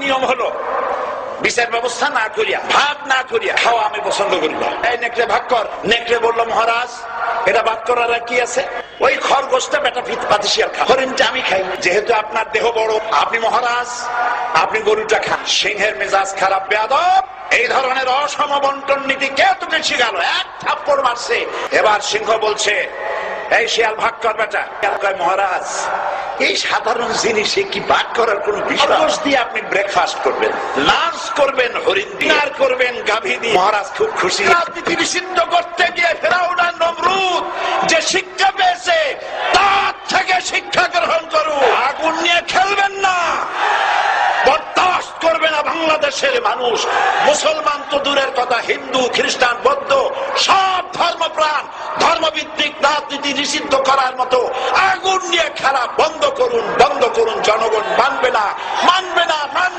নিয়ম হলো বিচার ব্যবস্থা না করিয়া, ভাগ না করিয়া খাওয়া আমি পছন্দ করি না। এই নেকড়ে ভাগ কর। নেকড়ে বললো, মহারাজ এটা ভাগ করার আর কি আছে, ওই খরগোশটা বেটা পাতিশিয়ার খা, হরিণটা আমি খাই। যেহেতু আপনার দেহ বড়, আপনি মহারাজ, আপনি গরুটা খান। সিংহের মেজাজ খারাপ, বেয়াদব, এই ধরনের অসম বন্টন নীতি কে তোকে শিখালো? এক থাপ্পড় মারছে। এবার সিংহ বলছে, এই শিয়াল ভাগ কর বেটা। মহারাজ এই সাধারণ জিনিসে কি ভাগ করার কোন বিষয়? দিয়ে আপনি ব্রেকফাস্ট করবেন, লাঞ্চ করবেন হরিণ দিয়ে, ডিনার করবেন গাভী দিয়ে। মহারাজ খুব খুশি। রাজনীতি নিষিদ্ধ করতে গিয়ে ফেরাউন আর নমরুদ যে শিক্ষা পেয়েছে তার থেকে শিক্ষা গ্রহণ করুন। আগুন নিয়ে খেলবেন না, বরদাস্ত করবে না বাংলাদেশের মানুষ। মুসলমান তো দূরের কথা, হিন্দু, খ্রিস্টান, বৌদ্ধ সব ধর্মপ্রাণ ধর্মভিত্তিক রাজনীতি নিষিদ্ধ করার মতো আগুন নিয়ে খেলা বন্ধ করুন, বন্ধ করুন। জনগণ মানবে না, মানবে না।